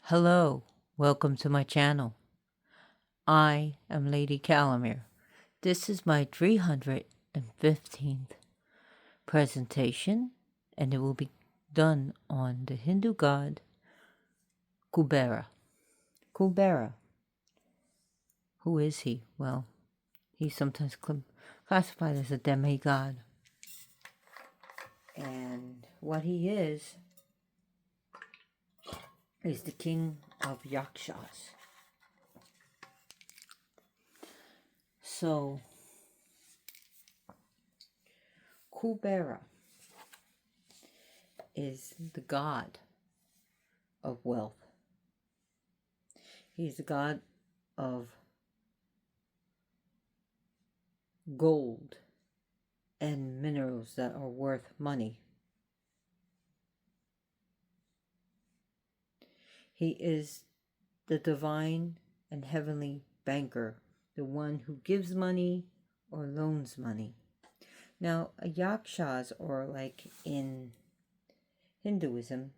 Hello, welcome to my channel. I am Lady Calamere. This is my 315th presentation, and it will be done on the Hindu god Kubera. Kubera. Who is he? Well, he's sometimes classified as a demigod. And what he is the king of Yakshas. So, Kubera is the god of wealth. He's the god of gold and minerals that are worth money. He is the divine and heavenly banker, the one who gives money or loans money. Now, yakshas, or like in Hinduism,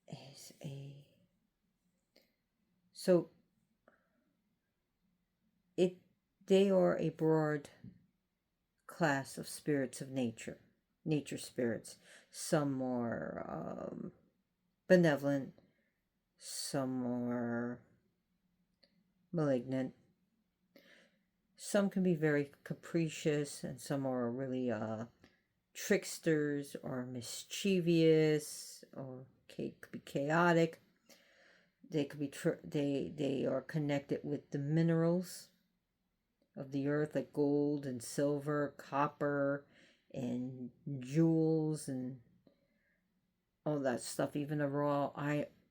is they are a broad class of spirits of nature spirits. Some are benevolent, some are malignant, some can be very capricious, and some are really tricksters or mischievous, or could be chaotic. They could be they are connected with the minerals of the earth, like gold and silver, copper, and jewels, and all that stuff. Even the raw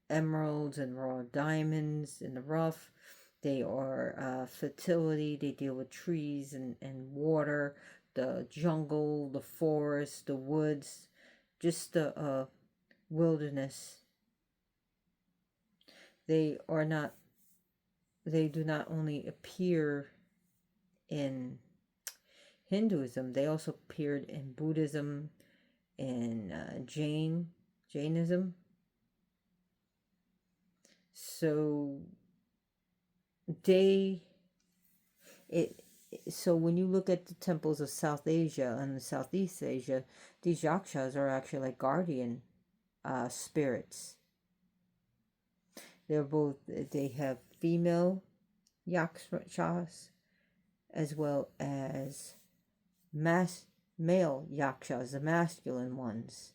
emeralds and raw diamonds in the rough. They are fertility. They deal with trees and water, the jungle, the forest, the woods, just the wilderness. They do not only appear in Hinduism, they also appeared in Buddhism and Jainism. So so when you look at the temples of South Asia and Southeast Asia, these yakshas are actually like guardian spirits. They have female yakshas as well as male yakshas, the masculine ones.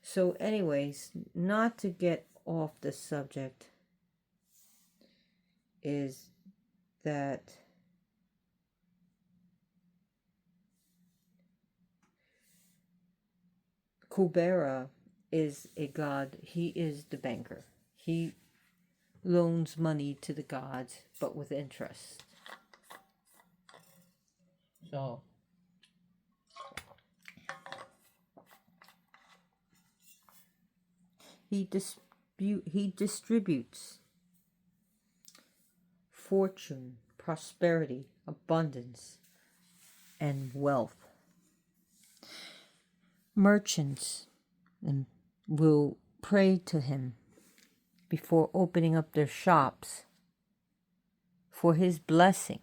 So anyways, not to get off the subject, is that Kubera is a god. He is the banker. He loans money to the gods, but with interest. So he distributes fortune, prosperity, abundance, and wealth. Merchants will pray to him before opening up their shops for his blessings.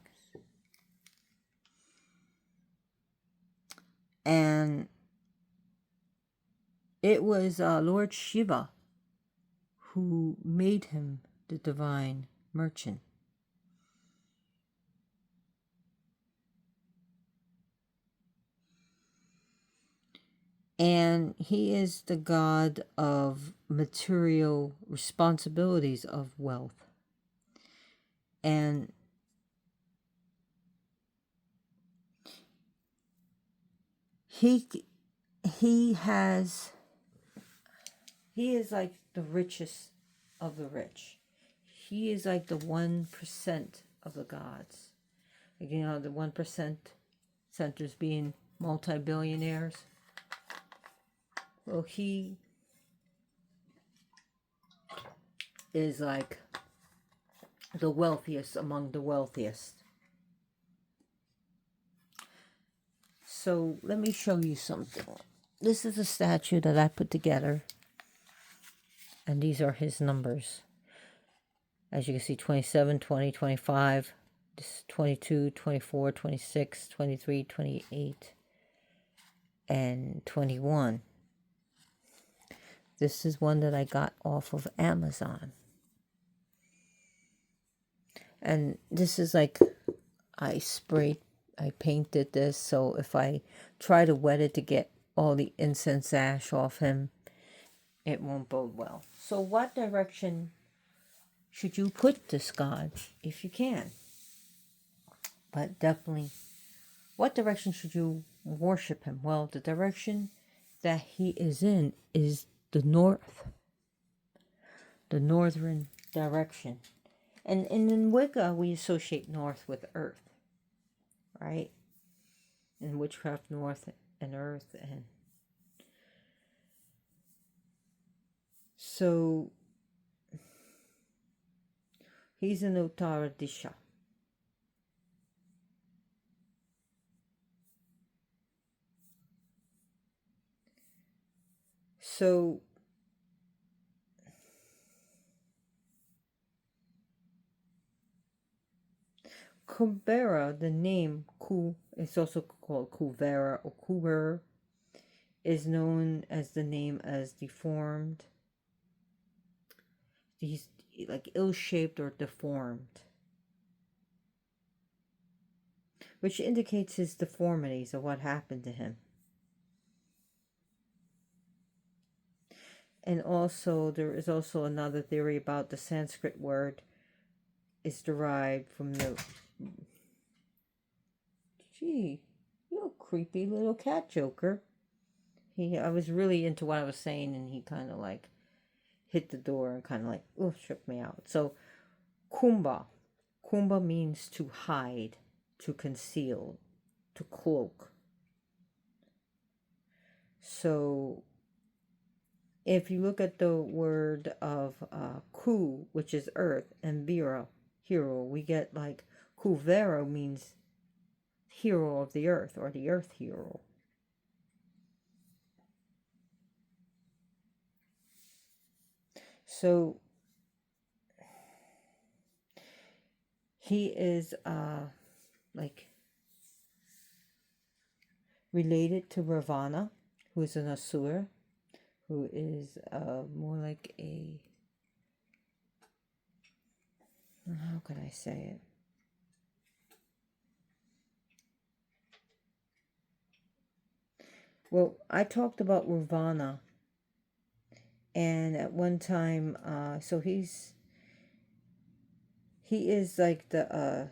And it was Lord Shiva who made him the divine merchant. And he is the god of material responsibilities of wealth. And he is like the richest of the rich. He is like the 1% of the gods. Like, you know, the 1% centers being multi-billionaires. Well, he is like the wealthiest among the wealthiest. So let me show you something. this is a statue that I put together, and these are his numbers. As you can see, 27, 20, 25, this is 22, 24, 26, 23, 28, and 21. This is one that I got off of Amazon. And this is like, I painted this, so if I try to wet it to get all the incense ash off him, it won't bode well. So what direction should you put this god if you can? But definitely, what direction should you worship him? Well, the direction that he is in is the north, the northern direction. And in Wicca, we associate north with earth, right? In witchcraft, north and earth. And so he's in Uttara Disha. So Kubera, the name Ku, is also called Kubera or Kubera, is known as the name as deformed. He's like ill-shaped or deformed, which indicates his deformities of what happened to him. And also, there is also another theory about the Sanskrit word is derived from the... Gee, you creepy little cat joker. I was really into what I was saying, and he kind of like hit the door and kind of like, shook me out. So, Kumbha. Kumbha means to hide, to conceal, to cloak. So, if you look at the word of Ku, which is earth, and Vera, hero, we get like Kubera means hero of the earth, or the earth hero. So he is like related to Ravana, who is an asura, who is more like a, how can I say it? Well, I talked about Ravana, and at one time, so he is like the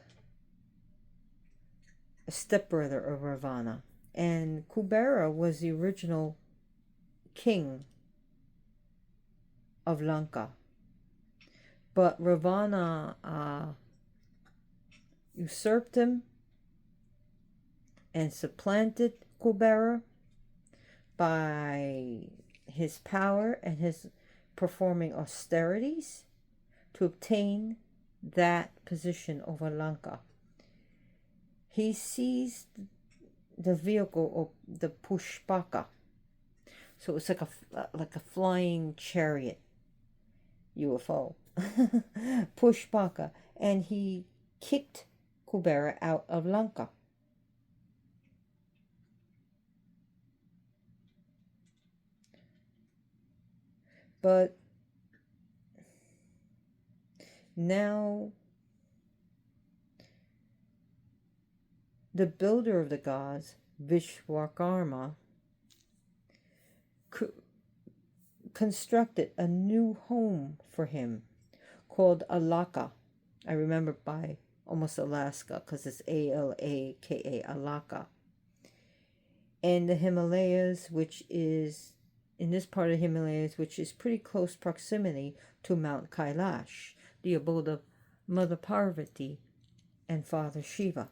a stepbrother of Ravana, and Kubera was the original king of Lanka, but Ravana usurped him and supplanted Kubera by his power and his performing austerities to obtain that position over Lanka. He seized the vehicle of the Pushpaka. So it's like a flying chariot UFO. Pushpaka. And he kicked Kubera out of Lanka. But now the builder of the gods, Vishwakarma, constructed a new home for him called Alaka. I remember by almost Alaska because it's Alaka, Alaka. And the Himalayas, which is in this part of the Himalayas, which is pretty close proximity to Mount Kailash, the abode of Mother Parvati and Father Shiva.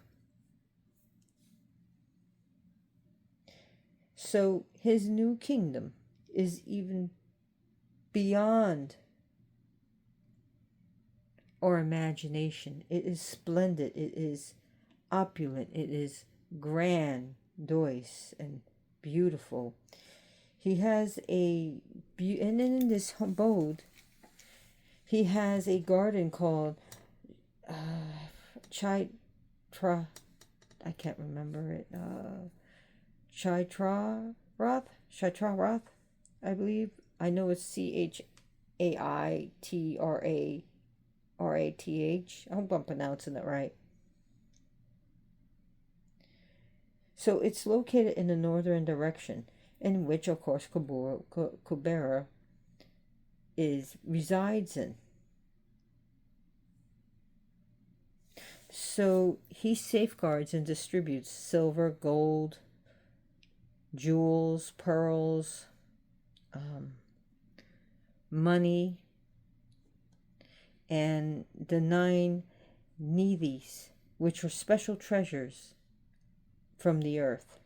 So his new kingdom is even beyond our imagination. It is splendid. It is opulent. It is grandiose and beautiful. He has and then in this abode, he has a garden called Chaitra. I can't remember it. Chaitraroth, I believe. I know it's Chaitrath. I hope I'm pronouncing it right. So it's located in the northern direction, in which, of course, Kubera resides in. So he safeguards and distributes silver, gold, jewels, pearls, money, and the 9 nidhis, which are special treasures from the earth.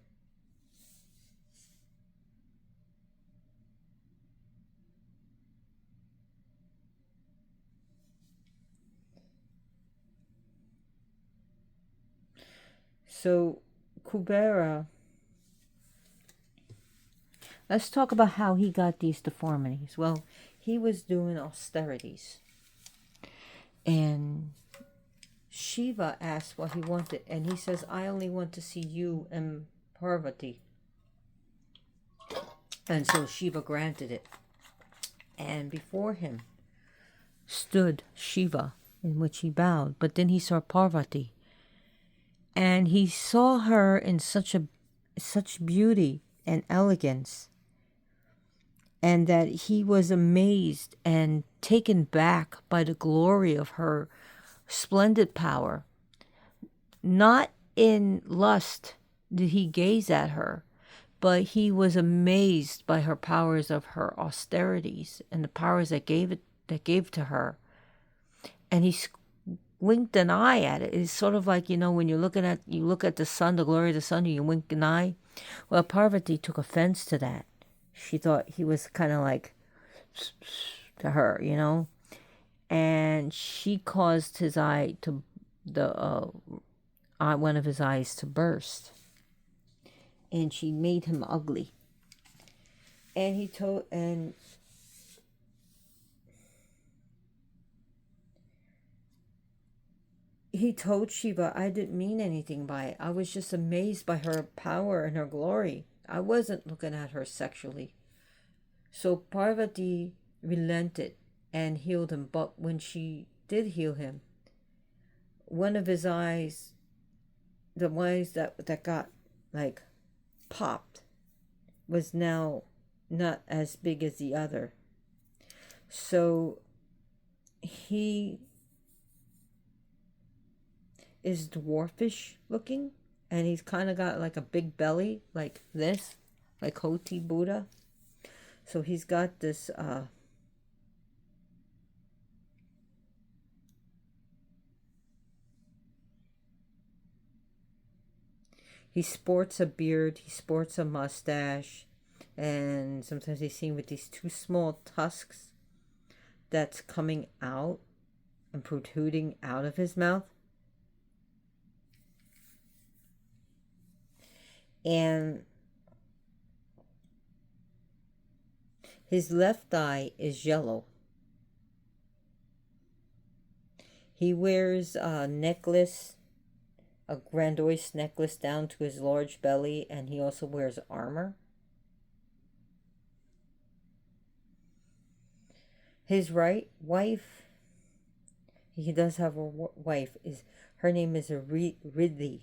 So Kubera, let's talk about how he got these deformities. Well, he was doing austerities, and Shiva asked what he wanted, and he says, I only want to see you and Parvati. And so Shiva granted it. And before him stood Shiva, in which he bowed. But then he saw Parvati, and he saw her in such beauty and elegance, and that he was amazed and taken back by the glory of her splendid power. Not in lust did he gaze at her, but he was amazed by her powers of her austerities and the powers that gave to her. And he winked an eye at it. It's sort of like, when you look at the sun, the glory of the sun, and you wink an eye. Well, Parvati took offense to that. She thought he was kind of like to her, and she caused his eye to one of his eyes to burst, and she made him ugly. And he told Shiva, I didn't mean anything by it. I was just amazed by her power and her glory. I wasn't looking at her sexually. So Parvati relented and healed him. But when she did heal him, one of his eyes, the eyes that got like popped, was now not as big as the other. So he is dwarfish looking, and he's kind of got like a big belly like this, like Hoti Buddha. So he's got this he sports a beard, he sports a mustache, and sometimes he's seen with these 2 small tusks that's coming out and protruding out of his mouth. And his left eye is yellow. He wears a necklace, a grandiose necklace down to his large belly, and he also wears armor. His right wife, he does have a wife, her name is Riddhi.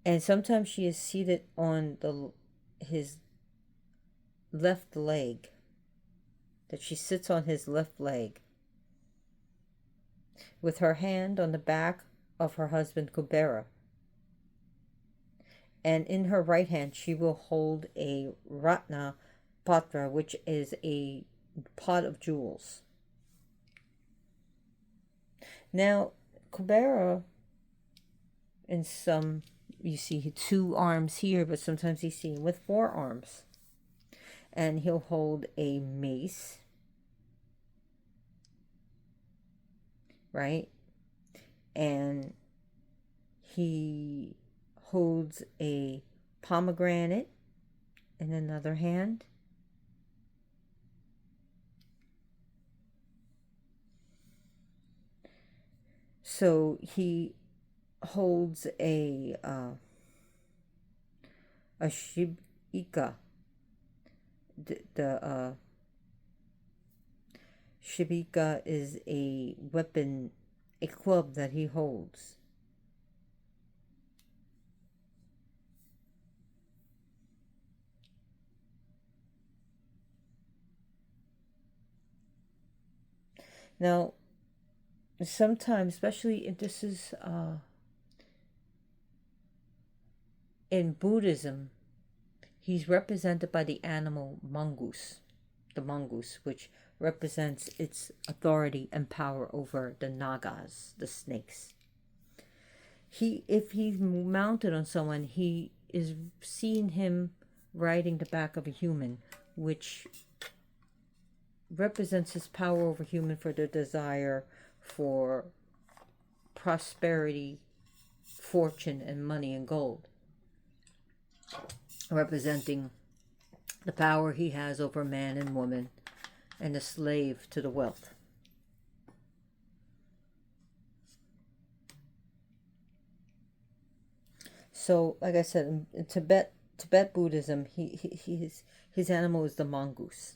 And sometimes she is seated on his left leg, that she sits on his left leg, with her hand on the back of her husband Kubera. And in her right hand she will hold a Ratna Patra, which is a pot of jewels. Now, Kubera, in some, you see 2 arms here, but sometimes he's seen with 4 arms. And he'll hold a mace, right? And he holds a pomegranate in another hand. So he holds a shibika. The shibika is a weapon, a club that he holds. Now, sometimes, especially if this is in Buddhism, he's represented by the animal mongoose, the mongoose, which represents its authority and power over the nagas, the snakes. If he's mounted on someone, he is seeing him riding the back of a human, which represents his power over human for the desire for prosperity, fortune, and money and gold, representing the power he has over man and woman and the slave to the wealth. So, like I said, in Tibet Buddhism, his animal is the mongoose.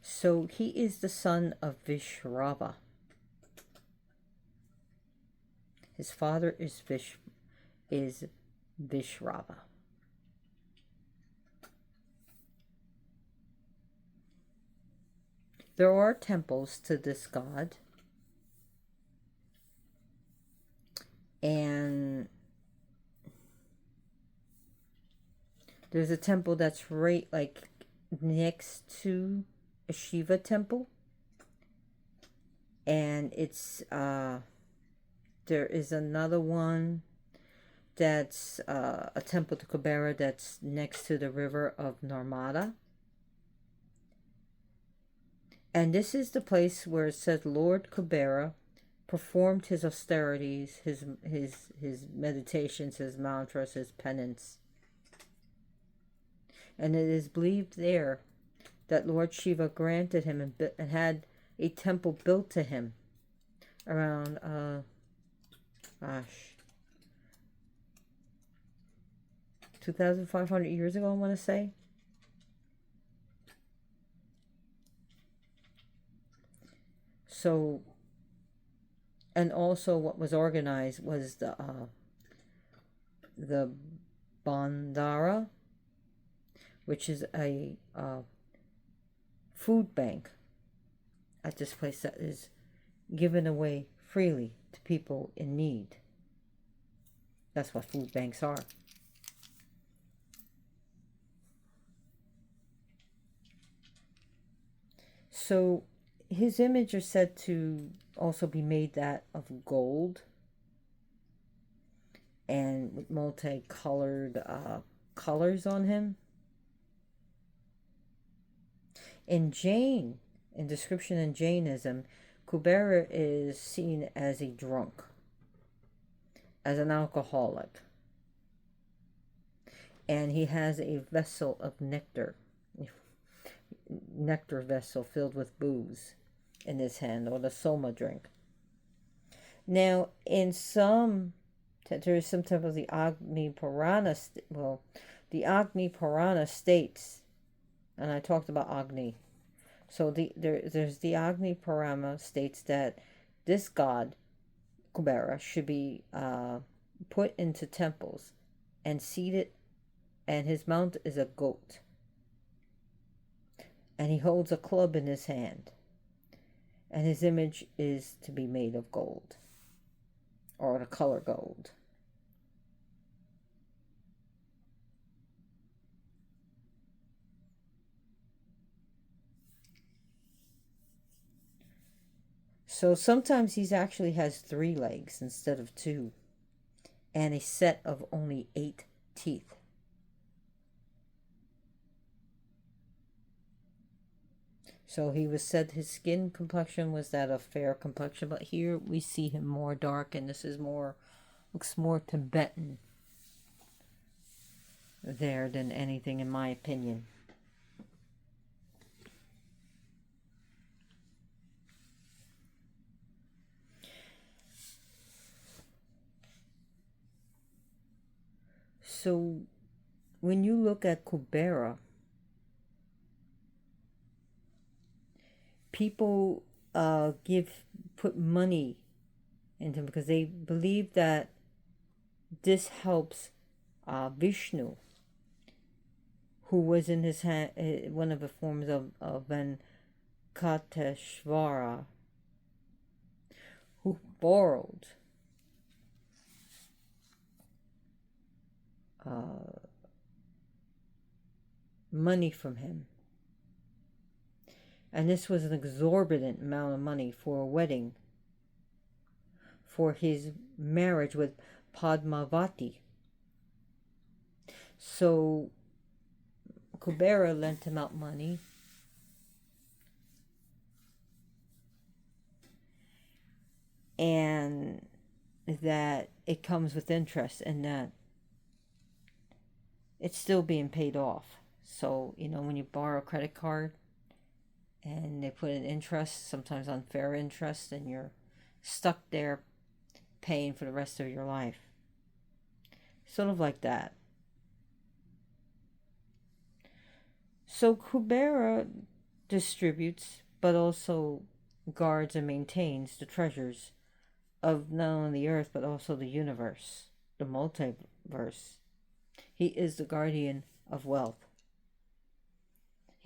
So he is the son of Vishrava. His father is Vishrava. There are temples to this god, and there's a temple that's right like next to a Shiva temple, and it's there is another one that's a temple to Kubera that's next to the river of Narmada. And this is the place where it says Lord Kubera performed his austerities, his meditations, his mantras, his penance. And it is believed there that Lord Shiva granted him and had a temple built to him around 2,500 years ago, I want to say. So, and also what was organized was the Bandara, which is a food bank at this place that is given away freely to people in need. That's what food banks are. So his image is said to also be made that of gold and with multicolored colors on him. In description in Jainism, Kubera is seen as a drunk, as an alcoholic, and he has a vessel of nectar vessel filled with booze in his hand, or the soma drink. Now, there is some temples, the Agni Purana states, and I talked about Agni. So there's the Agni Purana states that this god Kubera should be put into temples and seated, and his mount is a goat, and he holds a club in his hand, and his image is to be made of gold, or the color gold. So sometimes he actually has 3 legs instead of 2, and a set of only 8 teeth. So he was said his skin complexion was that of fair complexion, but here we see him more dark, and this is more, looks more Tibetan there than anything, in my opinion. So when you look at Kubera, people put money into him because they believe that this helps Vishnu, who was in his hand, one of the forms of Venkateshvara, who borrowed money from him. And this was an exorbitant amount of money for a wedding, for his marriage with Padmavati. So Kubera lent him out money, and that it comes with interest, and that it's still being paid off. So, when you borrow a credit card and they put an interest, sometimes unfair interest, and you're stuck there paying for the rest of your life. Sort of like that. So Kubera distributes, but also guards and maintains the treasures of not only the earth, but also the universe, the multiverse. He is the guardian of wealth.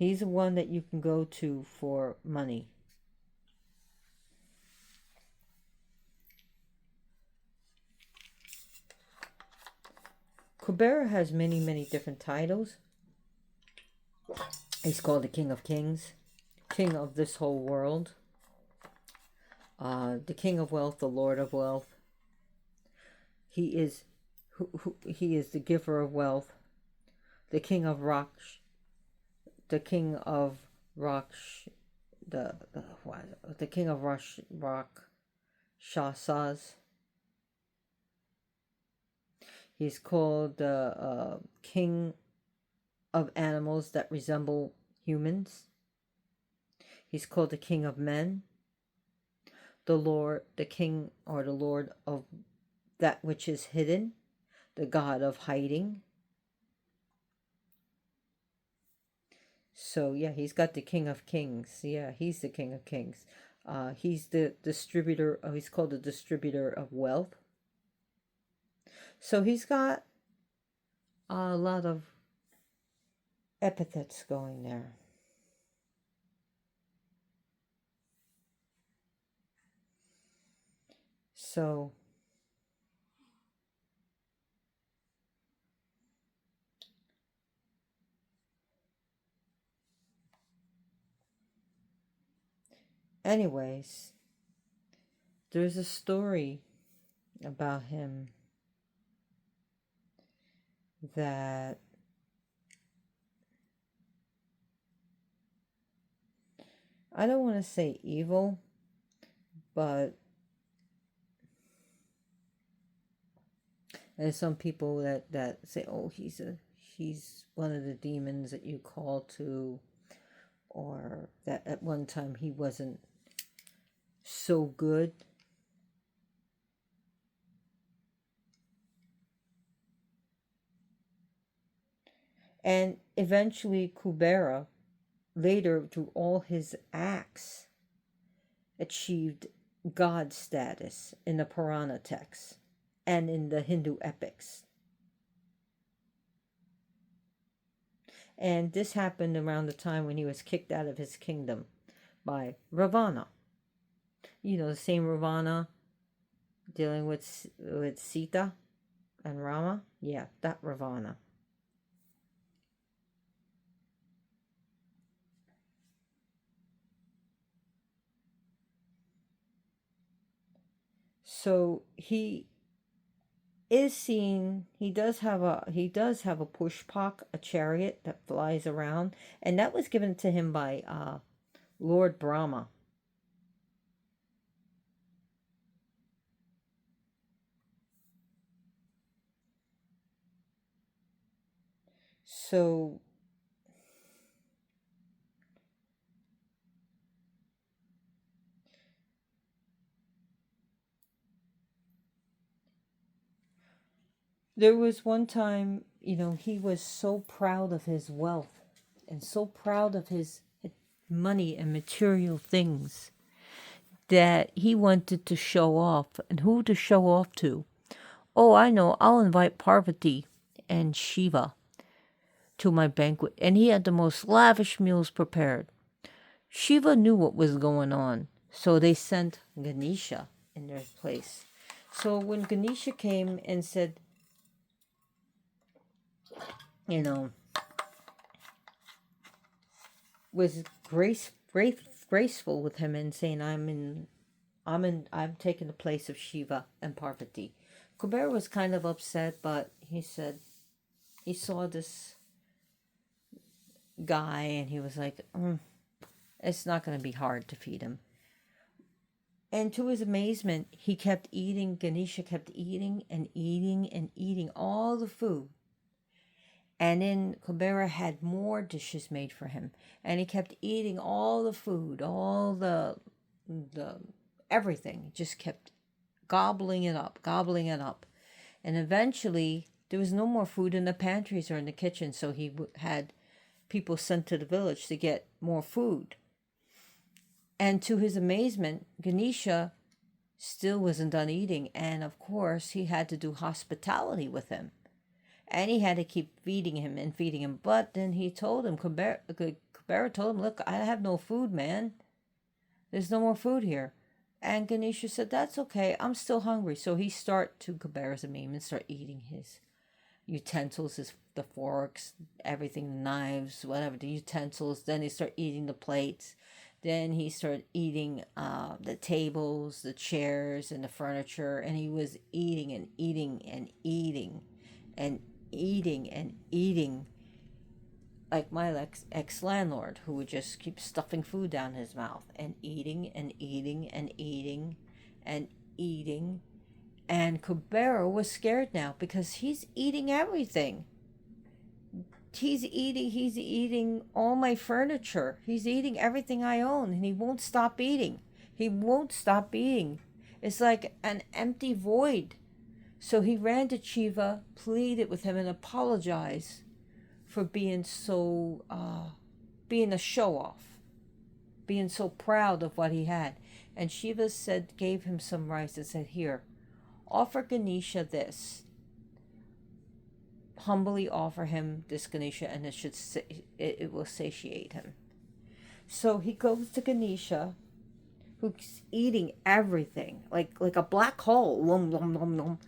He's the one that you can go to for money. Kubera has many, many different titles. He's called the King of Kings, King of this whole world, the King of Wealth, the Lord of Wealth. He is he is the giver of wealth, the King of Raksh, the King of Raksh, the King of Rakshasas. He's called the King of animals that resemble humans. He's called the King of men, the King or the Lord of that which is hidden, the God of hiding. So yeah, he's got the King of Kings. Yeah, he's the King of Kings. He's the distributor. He's called the distributor of wealth. So he's got a lot of epithets going there. So anyways, there's a story about him that I don't want to say evil, but there's some people that say, oh, he's one of the demons that you call to, or that at one time he wasn't so good. And eventually Kubera, later through all his acts, achieved god status in the Purana texts and in the Hindu epics. And this happened around the time when he was kicked out of his kingdom by Ravana. The same Ravana dealing with Sita and Rama. Yeah, that Ravana. So he is seen. He does have a pushpak, a chariot that flies around, and that was given to him by Lord Brahma. So there was one time, he was so proud of his wealth and so proud of his money and material things that he wanted to show off. And who to show off to? Oh, I know, I'll invite Parvati and Shiva to my banquet. And he had the most lavish meals prepared. Shiva knew what was going on, so they sent Ganesha in their place. So when Ganesha came and said, you know, was graceful with him and saying, I'm taking the place of Shiva and Parvati. Kubera was kind of upset, but he said he saw this guy and he was like, it's not going to be hard to feed him. And to his amazement, he kept eating. Ganesha kept eating and eating and eating all the food. And then Kubera had more dishes made for him. And he kept eating all the food, all the everything. He just kept gobbling it up, gobbling it up. And eventually, there was no more food in the pantries or in the kitchen. So he had people sent to the village to get more food. And to his amazement, Ganesha still wasn't done eating. And of course, he had to do hospitality with him. And he had to keep feeding him and feeding him. But then he told him, Kubera told him, look, I have no food, man. There's no more food here. And Ganesha said, that's okay. I'm still hungry. So he start to Kubera's amazement, start eating his utensils, the forks, everything, the knives, whatever, the utensils. Then he start eating the plates. Then he started eating the tables, the chairs, and the furniture. And he was eating and eating and eating and eating and eating, like my ex-landlord, who would just keep stuffing food down his mouth and eating and eating and eating and eating. And Kubera was scared now because he's eating everything. He's eating all my furniture. He's eating everything I own, and he won't stop eating. He won't stop eating. It's like an empty void. So he ran to Shiva, pleaded with him, and apologized for being so, being a show-off, being so proud of what he had. And Shiva gave him some rice and said, here, offer Ganesha this. Humbly offer him this Ganesha, and it will satiate him. So he goes to Ganesha, who's eating everything, like a black hole. Lum, lum, lum, lum.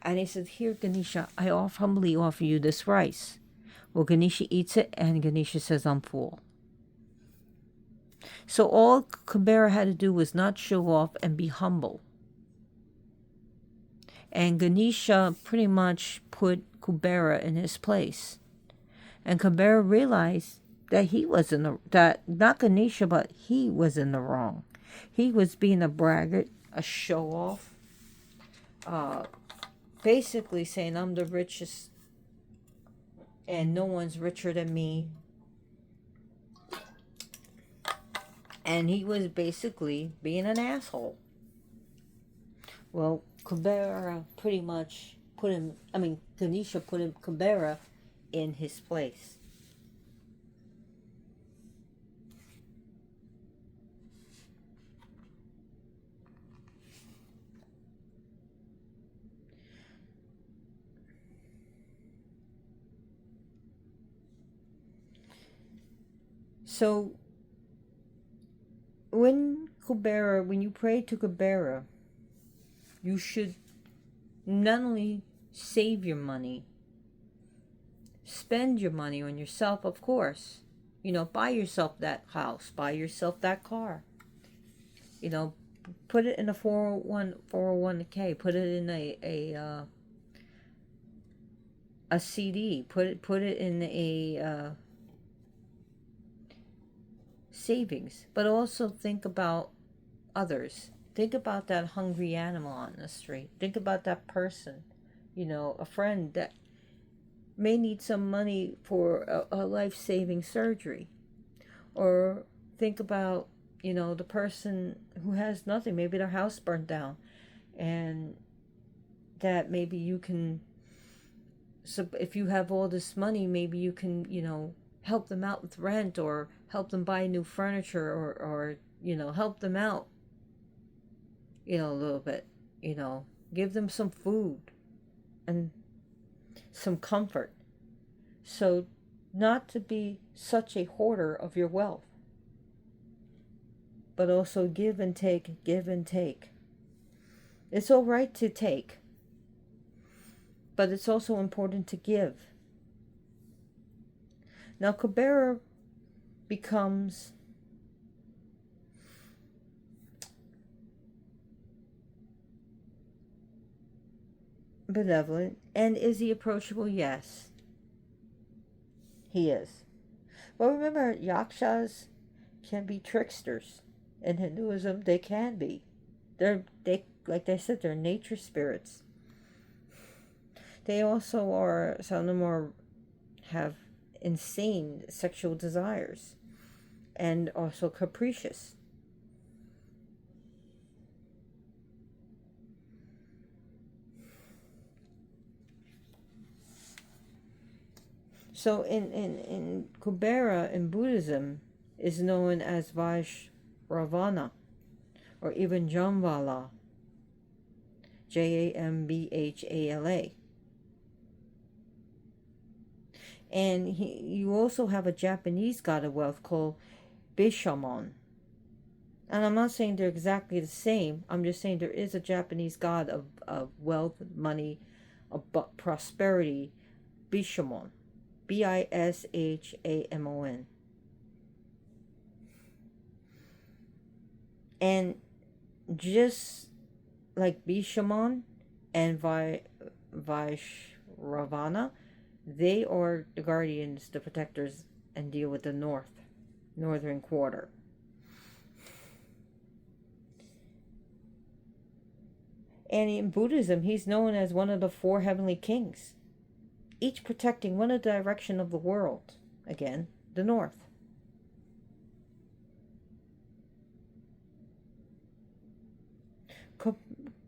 And he said, here, Ganesha, I humbly offer you this rice. Well, Ganesha eats it, and Ganesha says, I'm full. So all Kubera had to do was not show off and be humble. And Ganesha pretty much put Kubera in his place. And Kubera realized that he was not Ganesha, but he was in the wrong. He was being a braggart, a show-off, basically saying, I'm the richest and no one's richer than me. And he was basically being an asshole. Well, Kubera pretty much Ganesha put Kubera in his place. So when you pray to Kubera, you should not only save your money, spend your money on yourself, of course. Buy yourself that house, buy yourself that car. Put it in a 401k, put it in a CD, put it in a savings, but also think about others. Think about that hungry animal on the street. Think about that person, a friend that may need some money for a life-saving surgery. Or think about, the person who has nothing. Maybe their house burned down, and that maybe you can, so if you have all this money, maybe you can, help them out with rent, or help them buy new furniture, or help them out, a little bit, give them some food and some comfort. So, not to be such a hoarder of your wealth, but also give and take, give and take. It's all right to take, but it's also important to give. Now, Kubera becomes benevolent. And is he approachable? Yes, he is. Well, remember, yakshas can be tricksters. In Hinduism, they can be. They like I said, they're nature spirits. They also are, some of them have insane sexual desires, and also capricious. So in Kubera in Buddhism is known as Vaishravana, or even Jambhala, Jambhala. And you also have a Japanese god of wealth called Bishamon. And I'm not saying they're exactly the same. I'm just saying there is a Japanese god of wealth, money, of prosperity, Bishamon. Bishamon. And just like Bishamon and Vaishravana, they are the guardians, the protectors, and deal with the northern quarter. And in Buddhism, he's known as one of the four heavenly kings, each protecting one direction of the world. Again, the north.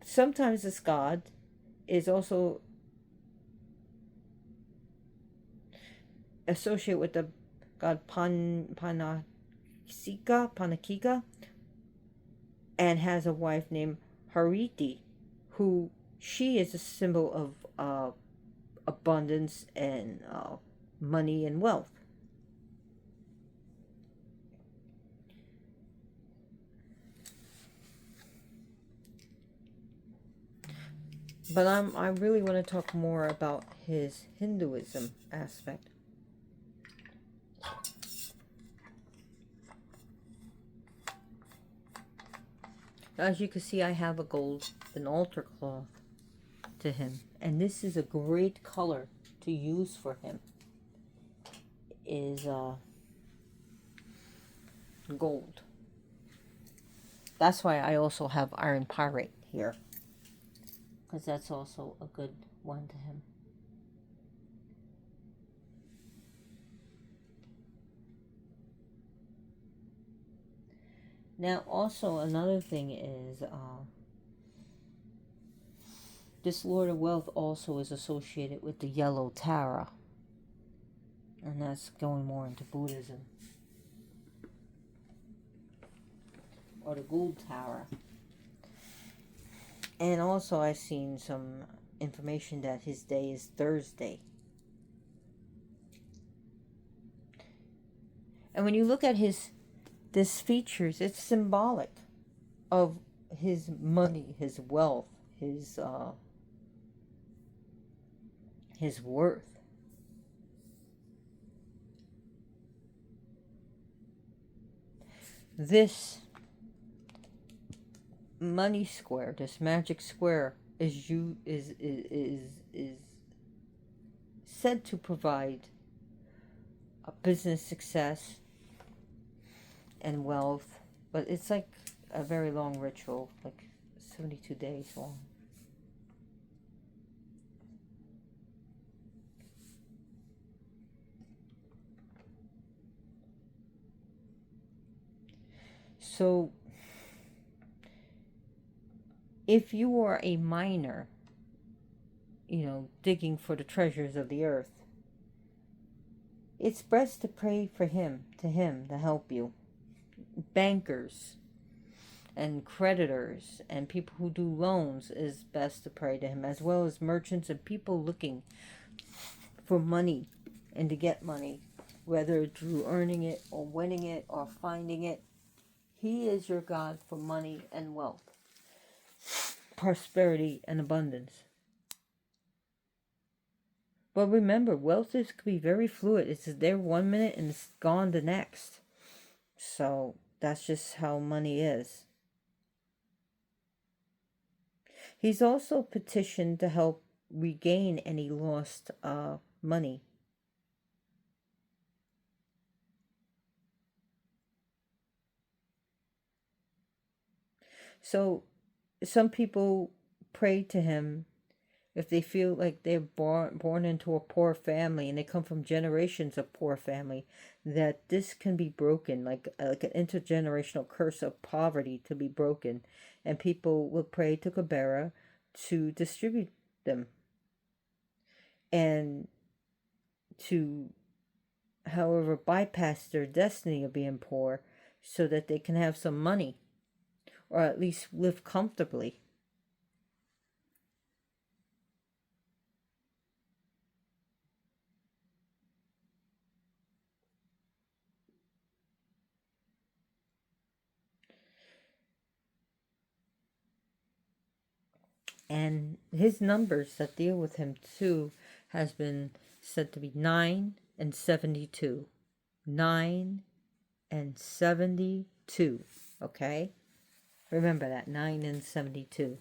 Sometimes this god is also associated with the god Panakika, and has a wife named Hariti, who she is a symbol of abundance and money and wealth. But I really want to talk more about his Hinduism aspect. As you can see, I have an altar cloth to him, and this is a great color to use for him. Is gold. That's why I also have iron pyrite here, because that's also a good one to him. Now, also another thing is this Lord of Wealth also is associated with the yellow Tara, and that's going more into Buddhism, or the gold Tara. And also I've seen some information that his day is Thursday. And when you look at his features, it's symbolic of his money, his wealth, his worth. This money square, this magic square, is said to provide a business success, and wealth, but it's like a very long ritual, like 72 days long. So, if you are a miner, digging for the treasures of the earth, it's best to pray for him, to help you. Bankers and creditors and people who do loans, is best to pray to him, as well as merchants and people looking for money and to get money, whether through earning it or winning it or finding it. He is your God for money and wealth, prosperity and abundance. But remember, wealth can be very fluid. It's there one minute and it's gone the next. So that's just how money is. He's also petitioned to help regain any lost money. So some people pray to him if they feel like they're born into a poor family and they come from generations of poor family, that this can be broken, like an intergenerational curse of poverty to be broken, and people will pray to Kubera to distribute them and to, however, bypass their destiny of being poor so that they can have some money or at least live comfortably. And his numbers that deal with him too has been said to be 9 and 72. 9 and 72. Okay? Remember that, 9 and 72.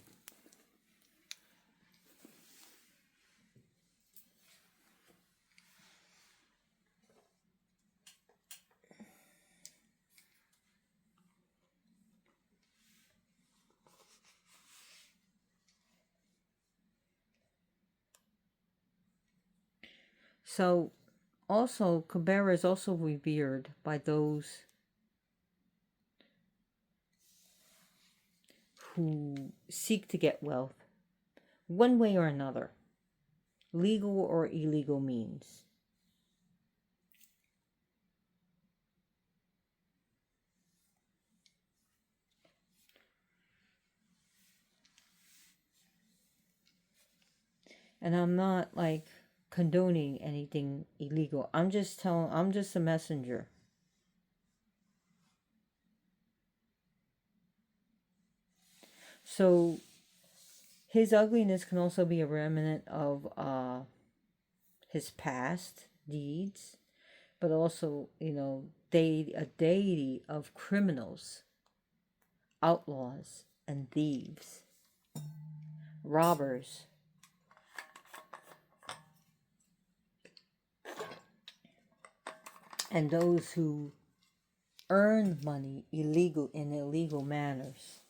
So, also, Kubera is also revered by those who seek to get wealth, one way or another, legal or illegal means. And I'm not like condoning anything illegal. I'm just a messenger. So his ugliness can also be a remnant of his past deeds, but also, a deity of criminals, outlaws, and thieves, robbers, and those who earn money in illegal manners.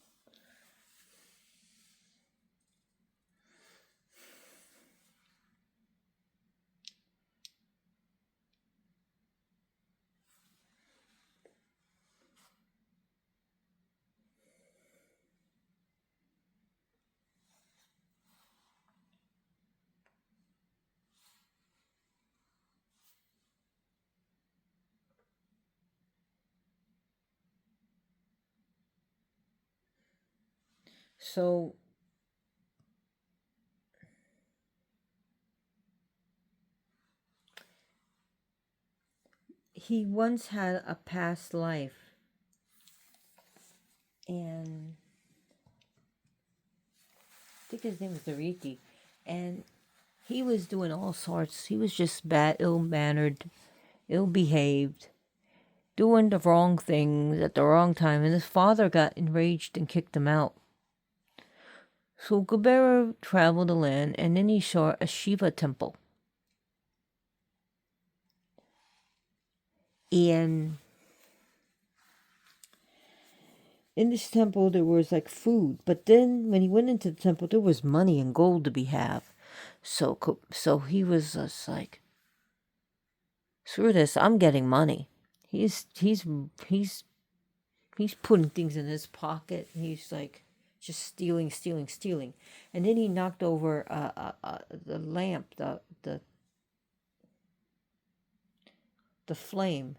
So he once had a past life, and I think his name was Nariki, and he was doing all sorts. He was just bad, ill-mannered, ill-behaved, doing the wrong things at the wrong time, and his father got enraged and kicked him out. So Kubera traveled the land, and then he saw a Shiva temple. And in this temple there was like food, but then when he went into the temple there was money and gold to be have. So he was just like, screw this, I'm getting money. He's he's putting things in his pocket. He's like just stealing, and then he knocked over the lamp, the flame,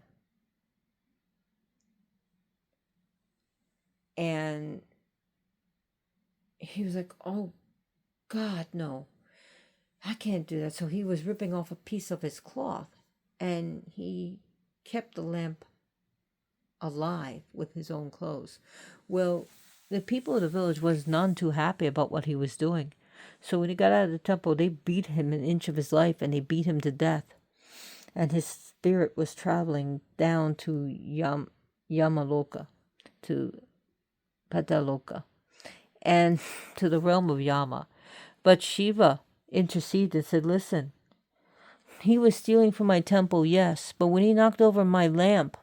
and he was like, "Oh God, no, I can't do that." So he was ripping off a piece of his cloth, and he kept the lamp alive with his own clothes. Well, the people of the village was none too happy about what he was doing. So when he got out of the temple, they beat him an inch of his life, and they beat him to death. And his spirit was traveling down to Yamaloka, to Padaloka, and to the realm of Yama. But Shiva interceded and said, "Listen, he was stealing from my temple, yes, but when he knocked over my lamp,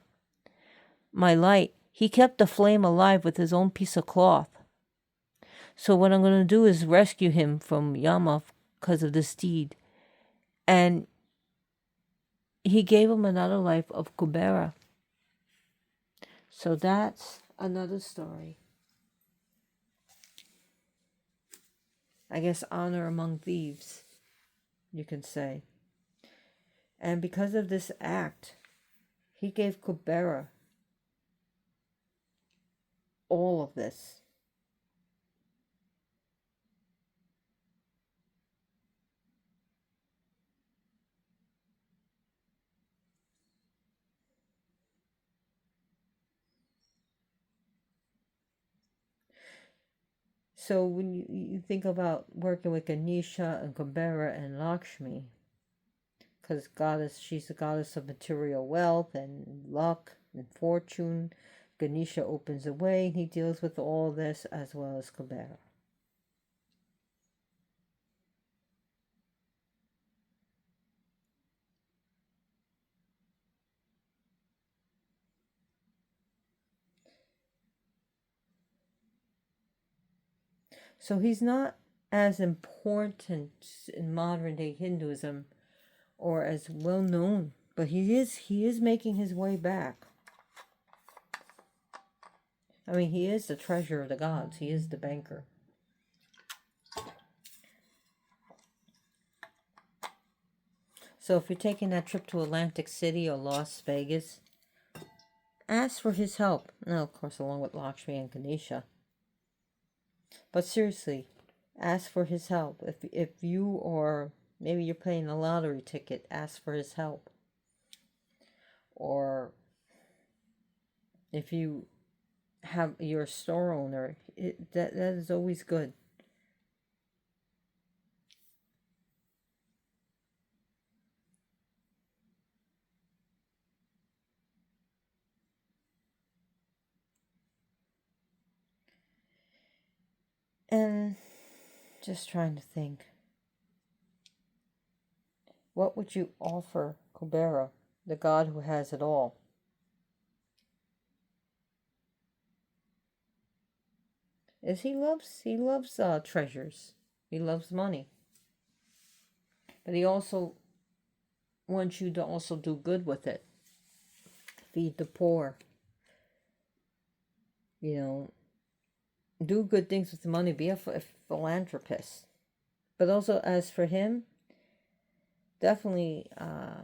my light, he kept the flame alive with his own piece of cloth. So what I'm going to do is rescue him from Yama because of this deed." And he gave him another life of Kubera. So that's another story. I guess honor among thieves, you can say. And because of this act, he gave Kubera all of this. So when you think about working with Ganesha and Kubera and Lakshmi, because she's the goddess of material wealth and luck and fortune, Ganesha opens the way, and he deals with all this as well as Kubera. So he's not as important in modern day Hinduism or as well known, but he is making his way back. I mean, he is the treasure of the gods. He is the banker. So if you're taking that trip to Atlantic City or Las Vegas, ask for his help. Now, of course, along with Lakshmi and Ganesha. But seriously, ask for his help. If you, or maybe you're playing a lottery ticket, ask for his help. Or if you're a store owner, that is always good. And just trying to think, what would you offer Kubera, the god who has it all? He loves treasures. He loves money. But he also wants you to also do good with it. Feed the poor. You know, do good things with the money. Be a philanthropist. But also, as for him, definitely a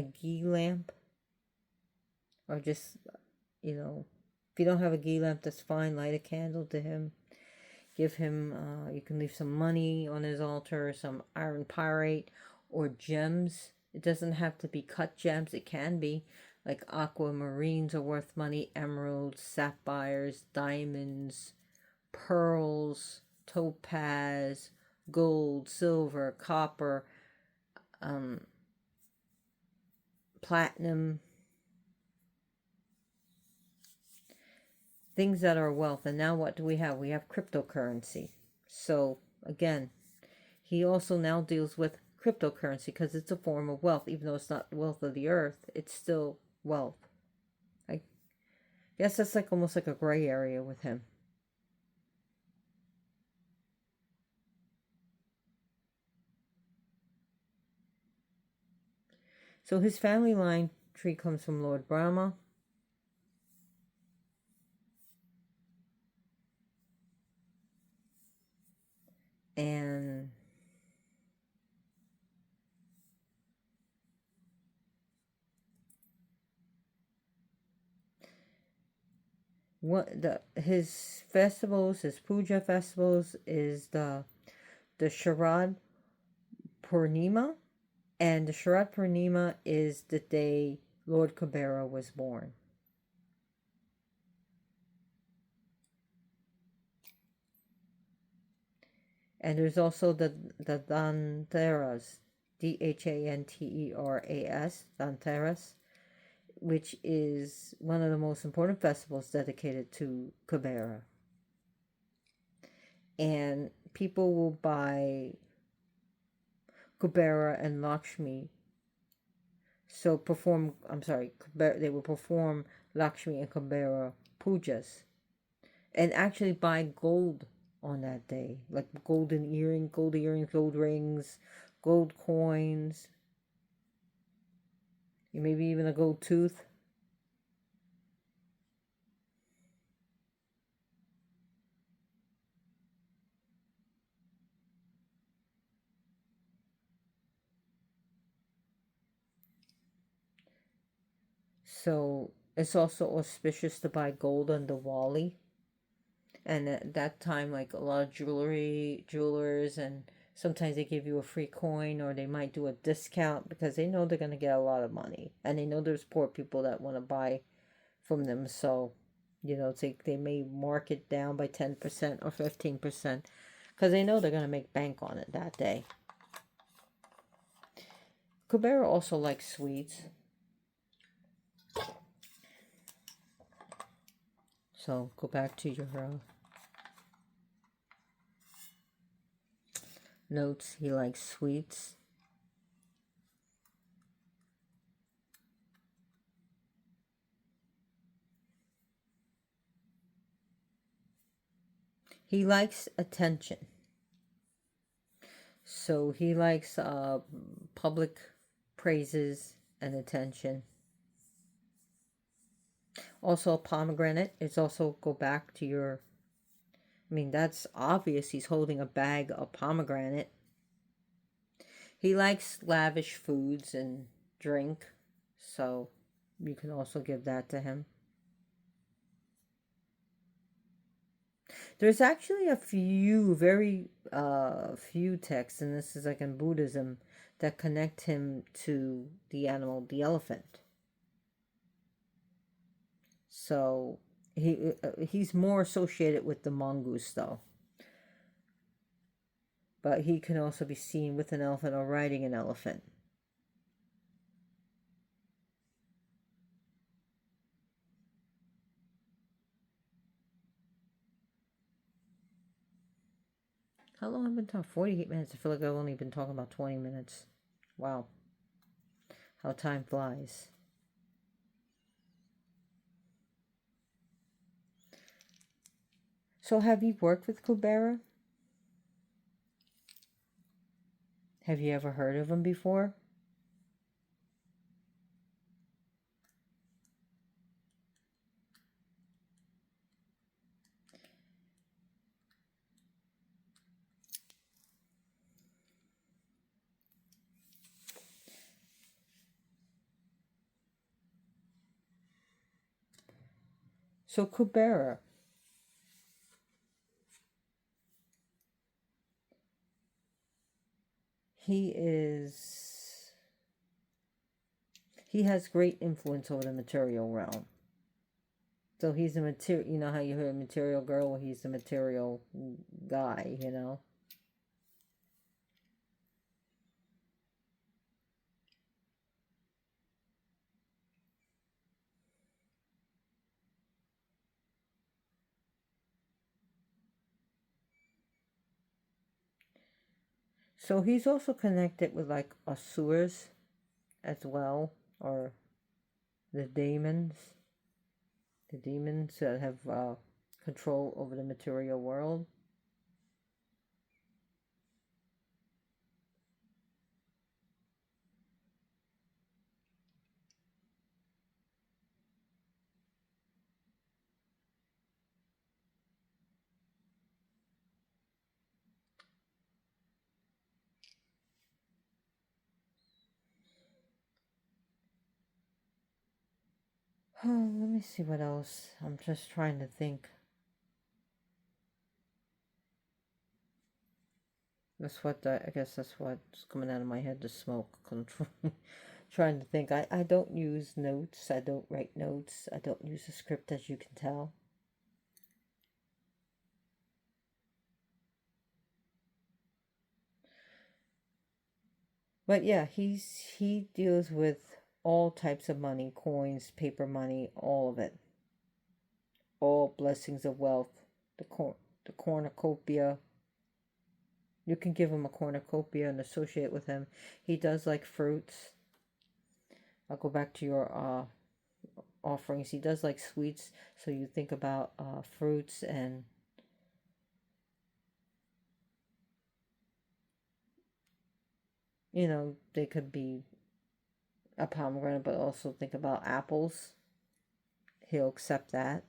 ghee lamp, or just, if you don't have a ghee lamp, that's fine. Light a candle to him. Give him, you can leave some money on his altar, some iron pyrite, or gems. It doesn't have to be cut gems. It can be like aquamarines are worth money, emeralds, sapphires, diamonds, pearls, topaz, gold, silver, copper, platinum, things that are wealth. And now what do we have? We have cryptocurrency. So again, he also now deals with cryptocurrency because it's a form of wealth. Even though it's not the wealth of the earth, it's still wealth. I guess that's like almost like a gray area with him. So his family line tree comes from Lord Brahma. And his festivals, his puja festivals, is the Sharad Purnima, and the Sharad Purnima is the day Lord Kubera was born. And there's also the Dhanteras, Dhanteras, Dhanteras, which is one of the most important festivals dedicated to Kubera. And people will buy Kubera and Lakshmi. So they will perform Lakshmi and Kubera pujas and actually buy gold on that day, like gold earrings, gold rings, gold coins, maybe even a gold tooth. So it's also auspicious to buy gold on Diwali. And at that time, like a lot of jewelers, and sometimes they give you a free coin or they might do a discount because they know they're going to get a lot of money. And they know there's poor people that want to buy from them. So, they may mark it down by 10% or 15% because they know they're going to make bank on it that day. Kubera also likes sweets. So go back to your notes. He likes sweets. He likes attention. So he likes public praises and attention. Also, pomegranate. It's also go back to your. I mean, that's obvious. He's holding a bag of pomegranate. He likes lavish foods and drink. So you can also give that to him. There's actually a very few texts, and this is like in Buddhism, that connect him to the animal, the elephant. So he's more associated with the mongoose, though. But he can also be seen with an elephant or riding an elephant. How long have I been talking? 48 minutes. I feel like I've only been talking about 20 minutes. Wow. How time flies. So have you worked with Kubera? Have you ever heard of him before? So Kubera, he has great influence over the material realm. So he's a material, you know how you hear a material girl? Well, he's a material guy, So he's also connected with like asuras as well, or the demons, that have control over the material world. Oh, let me see what else. I'm just trying to think. I guess that's what's coming out of my head, the smoke control. Trying to think. I don't use notes. I don't write notes. I don't use a script, as you can tell. But yeah, he deals with all types of money, coins, paper money, all of it. All blessings of wealth. The cornucopia. You can give him a cornucopia and associate with him. He does like fruits. I'll go back to your offerings. He does like sweets, so you think about fruits, and they could be a pomegranate, but also think about apples. He'll accept that.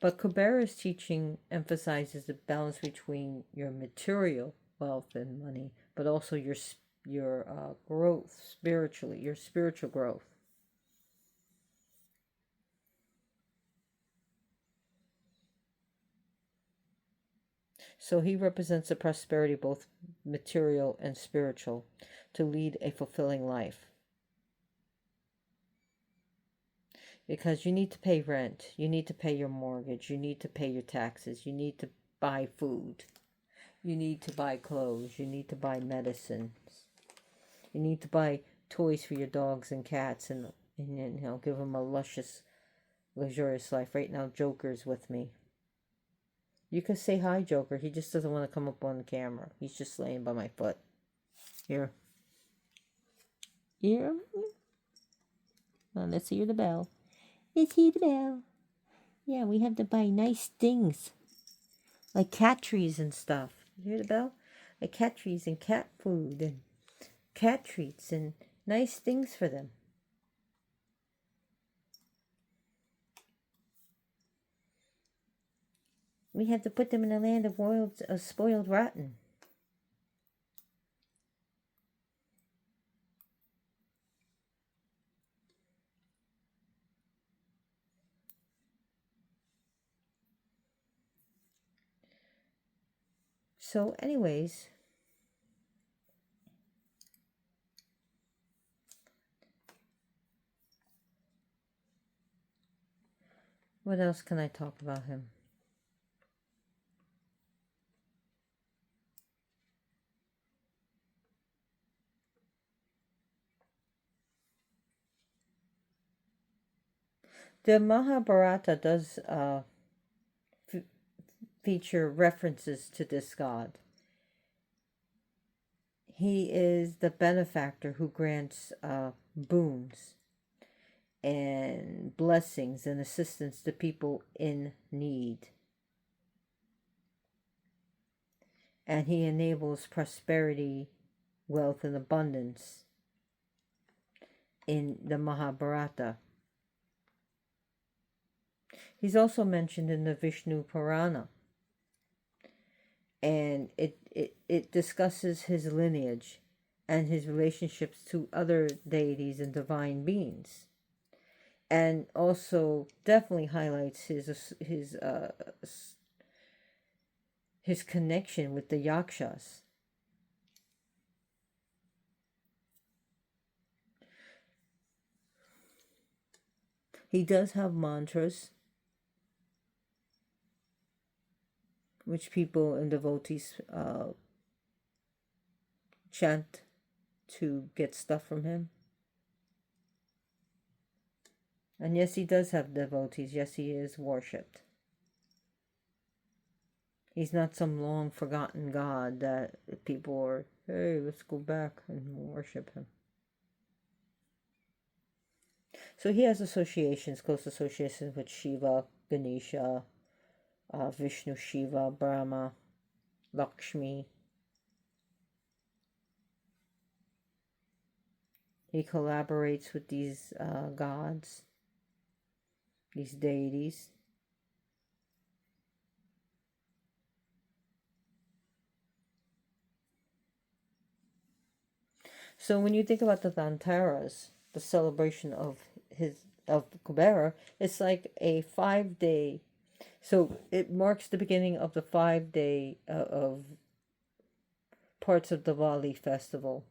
But Kubera's teaching emphasizes the balance between your material wealth and money, but also your growth spiritually, your spiritual growth. So he represents the prosperity, both material and spiritual, to lead a fulfilling life. Because you need to pay rent, you need to pay your mortgage, you need to pay your taxes, you need to buy food, you need to buy clothes, you need to buy medicines, you need to buy toys for your dogs and cats, and give them a luscious, luxurious life. Right now, Joker's with me. You can say hi, Joker. He just doesn't want to come up on the camera. He's just laying by my foot. Here. Here. Well, let's hear the bell. Let's hear the bell. Yeah, we have to buy nice things. Like cat trees and stuff. You hear the bell? Like cat trees and cat food and cat treats and nice things for them. We have to put them in a land of spoiled rotten. So, anyways, what else can I talk about him? The Mahabharata does feature references to this god. He is the benefactor who grants boons and blessings and assistance to people in need. And he enables prosperity, wealth, and abundance in the Mahabharata. He's also mentioned in the Vishnu Purana. And it discusses his lineage and his relationships to other deities and divine beings. And also definitely highlights his connection with the yakshas. He does have mantras, which people and devotees chant to get stuff from him. And yes, he does have devotees. Yes, he is worshipped. He's not some long forgotten god that people are, hey, let's go back and worship him. So he has associations, close associations with Shiva, Ganesha, Vishnu, Shiva, Brahma, Lakshmi. He collaborates with these gods, these deities. So when you think about the Dhanteras, the celebration of Kubera, it's like a 5 day. So it marks the beginning of the 5 day of parts of Diwali festival.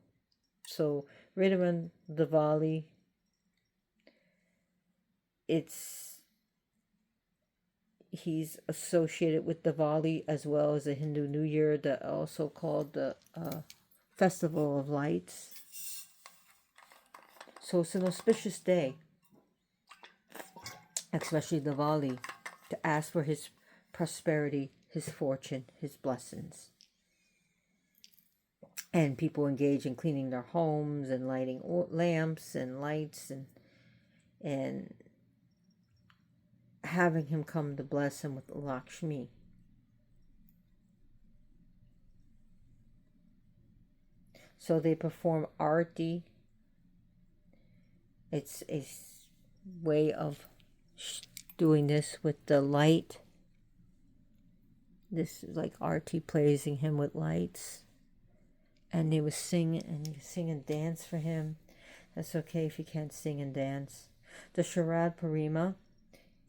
So right around Diwali, he's associated with Diwali as well as the Hindu New Year, that also called the Festival of Lights. So it's an auspicious day, especially Diwali, to ask for his prosperity, his fortune, his blessings. And people engage in cleaning their homes and lighting lamps and lights and having him come to bless him with Lakshmi. So they perform arti. It's a way of doing this with the light. This is like arti, praising him with lights. And they would sing and dance for him. That's okay if you can't sing and dance. The Sharad Purnima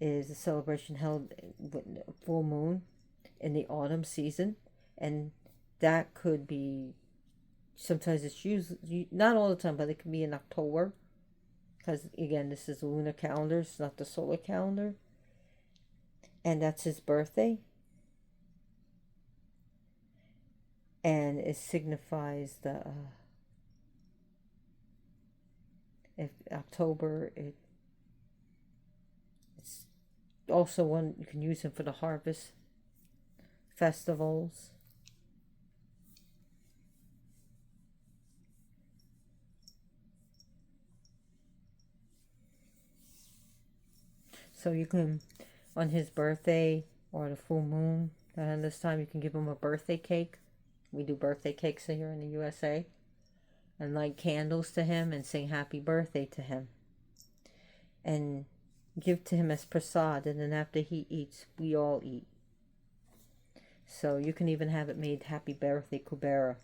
is a celebration held with full moon in the autumn season, and that could be, sometimes it's usually not all the time, but it can be in October, because again, this is the lunar calendar, it's not the solar calendar, and that's his birthday, and it signifies the if October, it's also one you can use him for the harvest festivals. So you can, on his birthday or the full moon, and this time you can give him a birthday cake. We do birthday cakes here in the USA, and light candles to him and sing happy birthday to him, and give to him as prasad, and then after he eats, we all eat. So you can even have it made happy birthday Kubera.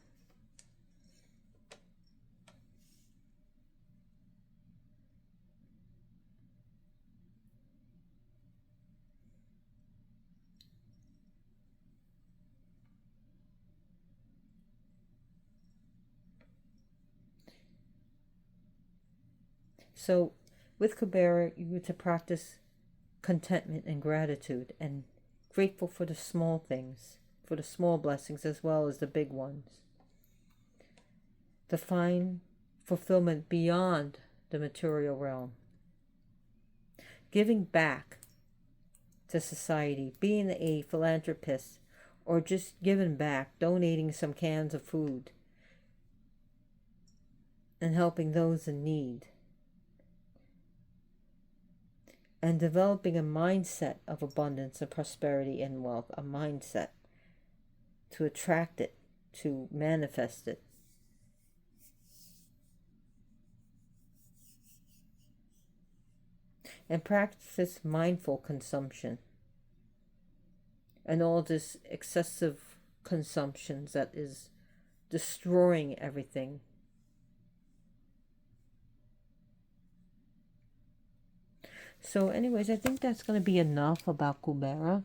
So with Kubera, you were to practice contentment and gratitude, and grateful for the small things, for the small blessings as well as the big ones. To find fulfillment beyond the material realm. Giving back to society, being a philanthropist, or just giving back, donating some cans of food, and helping those in need. And developing a mindset of abundance and prosperity and wealth, a mindset to attract it, to manifest it. And practice mindful consumption. And all this excessive consumptions that is destroying everything. So anyways, I think that's going to be enough about Kubera.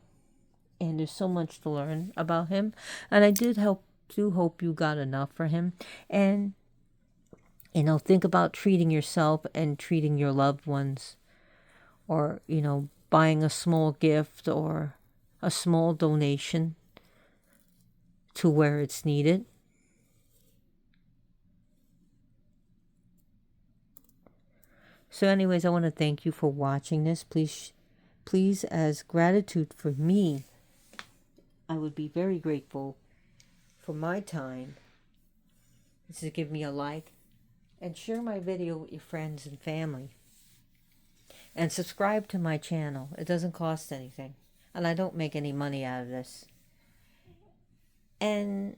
And there's so much to learn about him. And I do hope you got enough for him. And, think about treating yourself and treating your loved ones. Or, buying a small gift or a small donation to where it's needed. So anyways, I want to thank you for watching this. Please, as gratitude for me, I would be very grateful for my time is to give me a like and share my video with your friends and family. And subscribe to my channel. It doesn't cost anything. And I don't make any money out of this. And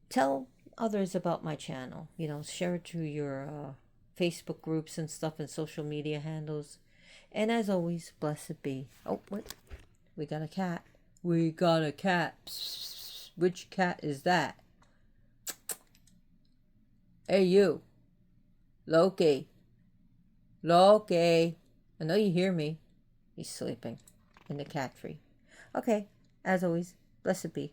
tell others about my channel. You know, share it to your Facebook groups and stuff and social media handles. And as always, blessed be. Oh, wait. We got a cat. We got a cat. Psst, which cat is that? Hey, you. Loki. Loki. I know you hear me. He's sleeping in the cat tree. Okay, as always, blessed be.